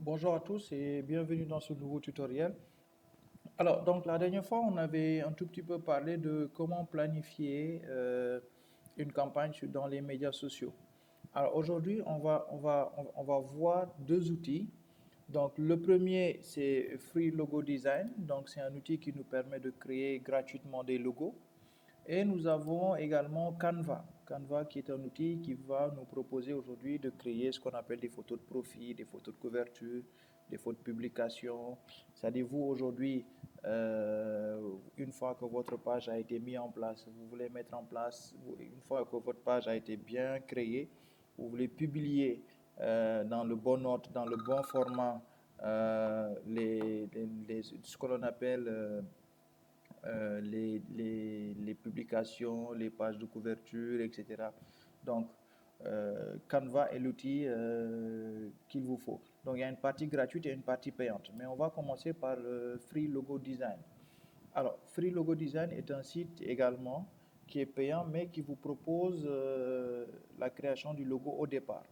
Bonjour à tous et bienvenue dans ce nouveau tutoriel. Alors, donc la dernière fois, on avait un tout petit peu parlé de comment planifier une campagne dans les médias sociaux. Alors aujourd'hui, on va voir deux outils. Donc le premier, c'est Free Logo Design. Donc c'est un outil qui nous permet de créer gratuitement des logos. Et nous avons également Canva. Canva qui est un outil qui va nous proposer aujourd'hui de créer ce qu'on appelle des photos de profil, des photos de couverture, des photos de publication. C'est-à-dire vous aujourd'hui, une fois que votre page a été mise en place, vous voulez mettre en place, une fois que votre page a été bien créée, vous voulez publier dans le bon ordre, dans le bon format, ce que l'on appelle les publications, les pages de couverture, etc. Donc, Canva est l'outil qu'il vous faut. Donc, il y a une partie gratuite et une partie payante. Mais on va commencer par Free Logo Design. Alors, Free Logo Design est un site également qui est payant, mais qui vous propose la création du logo au départ.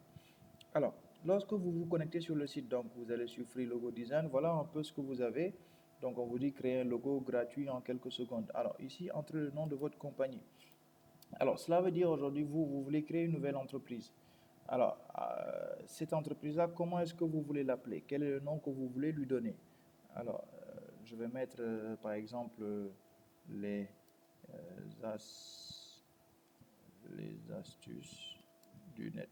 Alors, lorsque vous vous connectez sur le site, donc vous allez sur Free Logo Design, voilà un peu ce que vous avez. Donc, on vous dit créer un logo gratuit en quelques secondes. Alors, ici, entrez le nom de votre compagnie. Alors, cela veut dire aujourd'hui, vous voulez créer une nouvelle entreprise. Alors, cette entreprise-là, comment est-ce que vous voulez l'appeler? Quel est le nom que vous voulez lui donner? Alors, je vais mettre, par exemple, les, as- les astuces du net.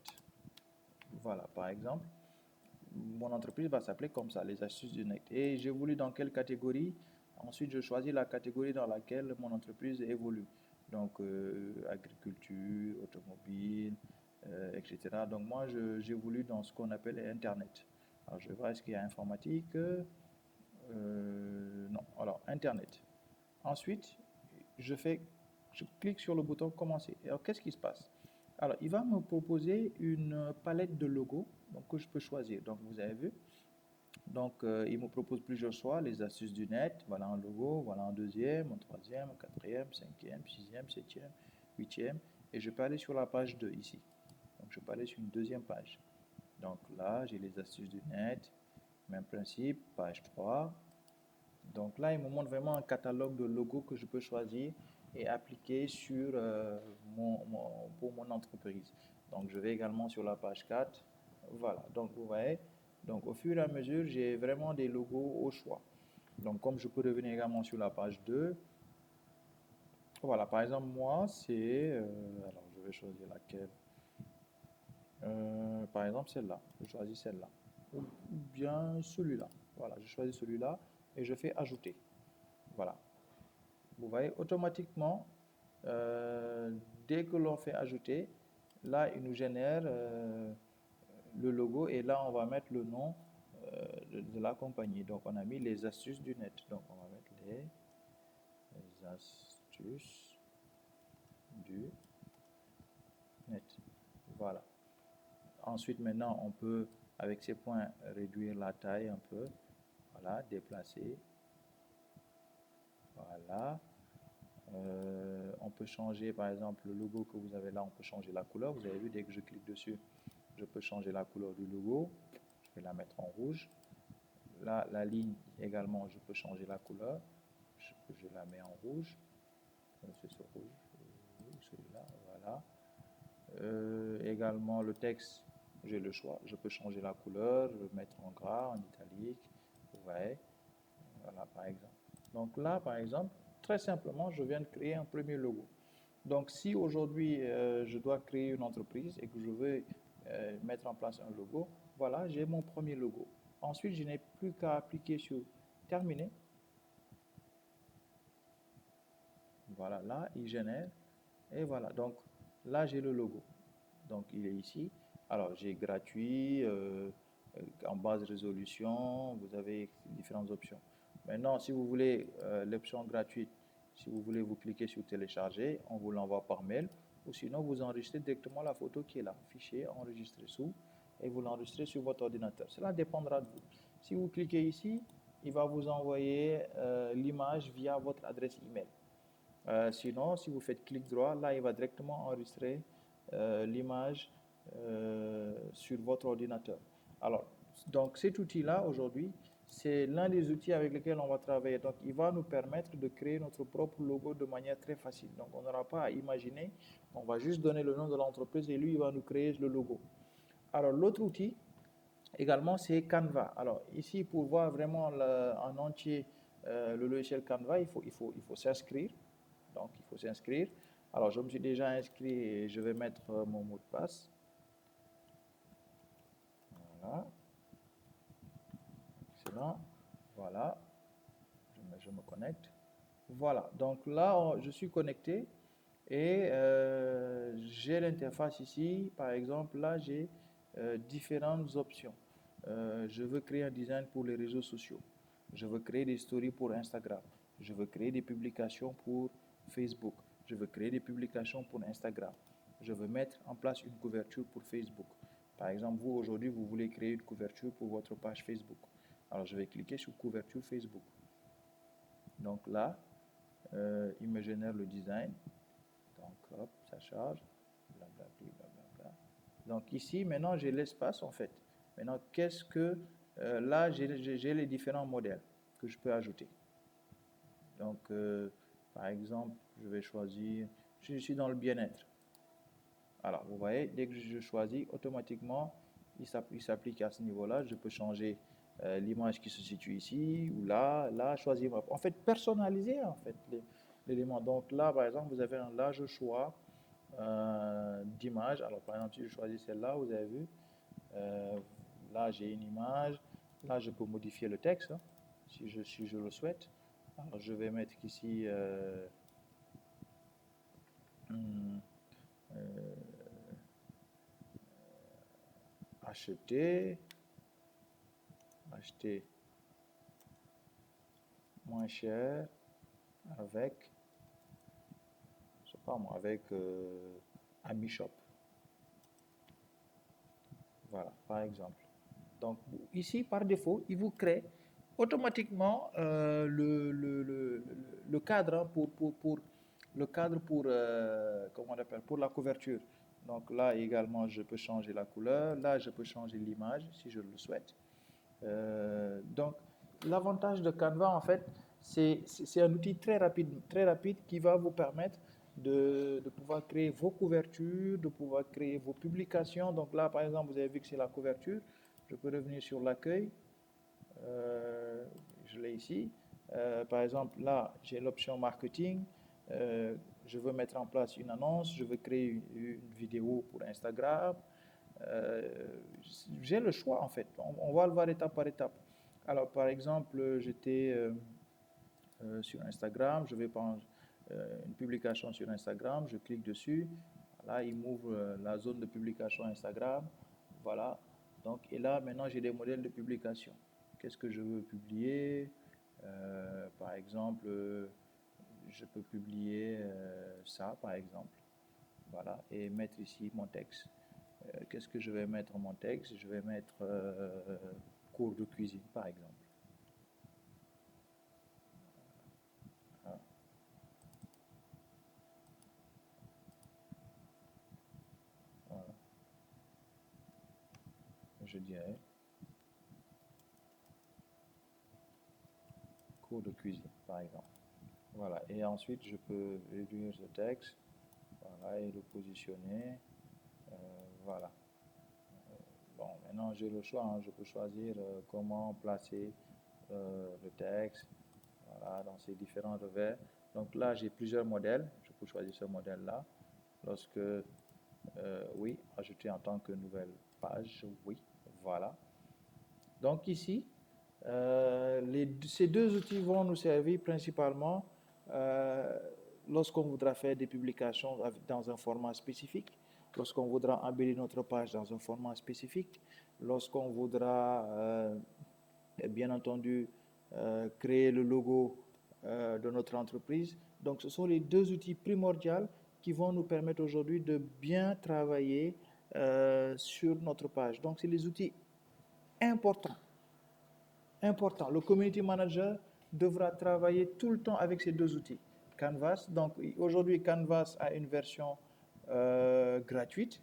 Voilà, par exemple. Mon entreprise va s'appeler comme ça, les astuces du net. Et j'ai voulu dans quelle catégorie? Ensuite, je choisis la catégorie dans laquelle mon entreprise évolue. Donc, agriculture, automobile, etc. Donc, moi, j'ai voulu dans ce qu'on appelle Internet. Alors, je vais voir est-ce qu'il y a informatique. Non, alors, Internet. Ensuite, je fais, je clique sur le bouton commencer. Et alors, qu'est-ce qui se passe? Alors, il va me proposer une palette de logos donc, que je peux choisir. Donc, vous avez vu. Donc, il me propose plusieurs choix, les astuces du net. Voilà un logo, voilà un deuxième, un troisième, un quatrième, cinquième, sixième, septième, huitième. Et je peux aller sur la page 2 ici. Donc, je peux aller sur une deuxième page. Donc là, j'ai les astuces du net. Même principe, page 3. Donc là, il me montre vraiment un catalogue de logos que je peux choisir et appliquer sur, pour mon entreprise. Donc je vais également sur la page 4. Voilà, donc vous voyez, donc au fur et à mesure, j'ai vraiment des logos au choix. Donc comme je peux revenir également sur la page 2, voilà, par exemple, moi, c'est, alors je vais choisir laquelle. Par exemple, celle-là. Je choisis celle-là. Ou bien celui-là. Voilà, je choisis celui-là et je fais ajouter. Voilà. Vous voyez, automatiquement, euh, dès que l'on fait ajouter, là, il nous génère le logo et là, on va mettre le nom de la compagnie. Donc, on a mis les astuces du net. Donc, on va mettre les astuces du net. Voilà. Ensuite, maintenant, on peut, avec ces points, réduire la taille un peu. Voilà, déplacer. Voilà. On peut changer, par exemple, le logo que vous avez là, on peut changer la couleur. Vous avez vu, dès que je clique dessus, je peux changer la couleur du logo. Je vais la mettre en rouge. Là, la ligne également, je peux changer la couleur. Je la mets en rouge. C'est ce rouge. Celui-là, voilà. Également, le texte, j'ai le choix. Je peux changer la couleur, le mettre en gras, en italique. Vous voyez, voilà, par exemple. Donc là, par exemple, très simplement, je viens de créer un premier logo. Donc, si aujourd'hui je dois créer une entreprise et que je veux mettre en place un logo, voilà, j'ai mon premier logo. Ensuite, je n'ai plus qu'à appliquer sur terminer. Voilà, là, il génère. Et voilà, donc là, j'ai le logo. Donc, il est ici. Alors, j'ai gratuit, en basse résolution, vous avez différentes options. Maintenant, si vous voulez l'option gratuite, si vous voulez, vous cliquez sur télécharger, on vous l'envoie par mail, ou sinon, vous enregistrez directement la photo qui est là, fichier enregistré sous, et vous l'enregistrez sur votre ordinateur. Cela dépendra de vous. Si vous cliquez ici, il va vous envoyer l'image via votre adresse email. Sinon, si vous faites clic droit, là, il va directement enregistrer l'image sur votre ordinateur. Alors, Donc cet outil-là, aujourd'hui, c'est l'un des outils avec lesquels on va travailler. Donc il va nous permettre de créer notre propre logo de manière très facile. Donc on n'aura pas à imaginer, on va juste donner le nom de l'entreprise et lui, il va nous créer le logo. Alors l'autre outil, également, c'est Canva. Alors ici, pour voir vraiment en entier le logiciel Canva, il faut s'inscrire. Donc il faut s'inscrire. Alors je me suis déjà inscrit et je vais mettre mon mot de passe. Voilà. Excellent. Voilà. Je me connecte. Voilà. Donc là, je suis connecté et j'ai l'interface ici. Par exemple, là, j'ai différentes options. Je veux créer un design pour les réseaux sociaux. Je veux créer des stories pour Instagram. Je veux créer des publications pour Facebook. Je veux créer des publications pour Instagram. Je veux mettre en place une couverture pour Facebook. Par exemple, vous, aujourd'hui, vous voulez créer une couverture pour votre page Facebook. Alors, je vais cliquer sur couverture Facebook. Donc là, il me génère le design. Donc, hop, ça charge. Blablabla, blablabla. Donc ici, maintenant, j'ai l'espace, en fait. Maintenant, qu'est-ce que... là, j'ai les différents modèles que je peux ajouter. Donc, par exemple, je vais choisir... Je suis dans le bien-être. Alors, vous voyez, dès que je choisis, automatiquement, il s'applique à ce niveau-là. Je peux changer l'image qui se situe ici ou là, choisir. En fait, personnaliser, en fait, l'élément. Donc là, par exemple, vous avez un large choix d'image. Alors, par exemple, si je choisis celle-là, vous avez vu, là, j'ai une image. Là, je peux modifier le texte, hein, si je le souhaite. Alors, je vais mettre ici acheter moins cher avec, je sais pas moi, avec AmiShop. Voilà, par exemple. Donc ici, par défaut, il vous crée automatiquement le cadre, hein, le cadre pour comment on appelle, pour la couverture. Donc là également, je peux changer la couleur. Là, je peux changer l'image si je le souhaite. Donc l'avantage de Canva, en fait, c'est un outil très rapide qui va vous permettre de pouvoir créer vos couvertures, de pouvoir créer vos publications. Donc là, par exemple, vous avez vu que c'est la couverture. Je peux revenir sur l'accueil. Je l'ai ici. Par exemple, là, j'ai l'option marketing. Je veux mettre en place une annonce. Je veux créer une vidéo pour Instagram. J'ai le choix, en fait. On va le voir étape par étape. Alors, par exemple, j'étais sur Instagram. Je vais prendre une publication sur Instagram. Je clique dessus. Là, il m'ouvre la zone de publication Instagram. Voilà. Donc, et là, maintenant, j'ai des modèles de publication. Qu'est-ce que je veux publier? Par exemple, je peux publier ça, par exemple. Voilà. Et mettre ici mon texte. Qu'est-ce que je vais mettre en mon texte? Je vais mettre cours de cuisine, par exemple. Voilà. Voilà. Je dirais cours de cuisine, par exemple. Voilà. Et ensuite, je peux réduire ce texte. Voilà. Et le positionner. Voilà. Bon, maintenant j'ai le choix, hein. Je peux choisir comment placer le texte, voilà, dans ces différents revers. Donc là, j'ai plusieurs modèles. Je peux choisir ce modèle-là. Lorsque, oui, ajouter en tant que nouvelle page, oui, voilà. Donc ici, ces deux outils vont nous servir principalement lorsqu'on voudra faire des publications dans un format spécifique, lorsqu'on voudra embellir notre page dans un format spécifique, lorsqu'on voudra, bien entendu, créer le logo de notre entreprise. Donc, ce sont les deux outils primordiaux qui vont nous permettre aujourd'hui de bien travailler sur notre page. Donc, c'est les outils importants. Important. Le community manager devra travailler tout le temps avec ces deux outils. Canvas, donc aujourd'hui Canvas a une version gratuite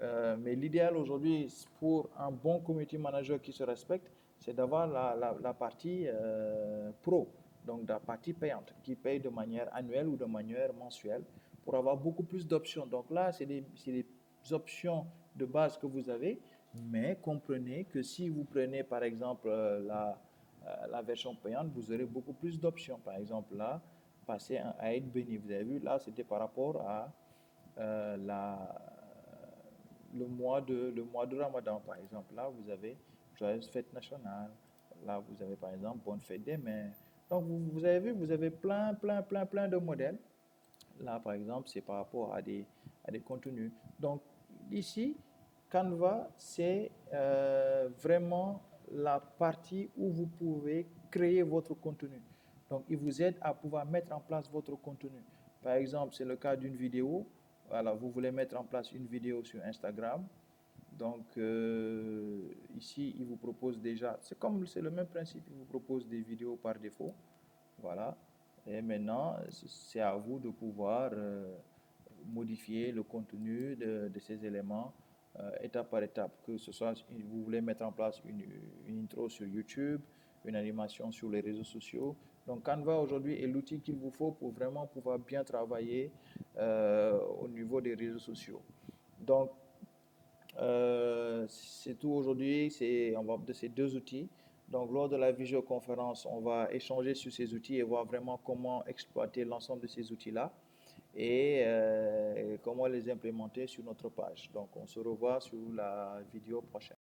Mais l'idéal aujourd'hui pour un bon community manager qui se respecte, c'est d'avoir la partie pro, donc la partie payante, qui paye de manière annuelle ou de manière mensuelle pour avoir beaucoup plus d'options. Donc là, c'est des options de base que vous avez, mais comprenez que si vous prenez par exemple la version payante, vous aurez beaucoup plus d'options. Par exemple, là, passer à être béni. Vous avez vu, là, c'était par rapport à euh, la, le mois de Ramadan, par exemple. Là, vous avez Joyeuse Fête nationale. Là, vous avez, par exemple, Bonne Fête des Mères. Donc, vous avez vu, vous avez plein de modèles. Là, par exemple, c'est par rapport à des contenus. Donc, ici, Canva, c'est vraiment la partie où vous pouvez créer votre contenu. Donc, il vous aide à pouvoir mettre en place votre contenu. Par exemple, c'est le cas d'une vidéo. Voilà, vous voulez mettre en place une vidéo sur Instagram. Donc, ici, il vous propose déjà, c'est le même principe, il vous propose des vidéos par défaut. Voilà. Et maintenant, c'est à vous de pouvoir modifier le contenu de ces éléments étape par étape. Que ce soit, vous voulez mettre en place une intro sur YouTube, une animation sur les réseaux sociaux. Donc Canva aujourd'hui est l'outil qu'il vous faut pour vraiment pouvoir bien travailler au niveau des réseaux sociaux. Donc c'est tout aujourd'hui, on va de ces deux outils. Donc, lors de la visioconférence, on va échanger sur ces outils et voir vraiment comment exploiter l'ensemble de ces outils-là et comment les implémenter sur notre page. Donc, on se revoit sur la vidéo prochaine.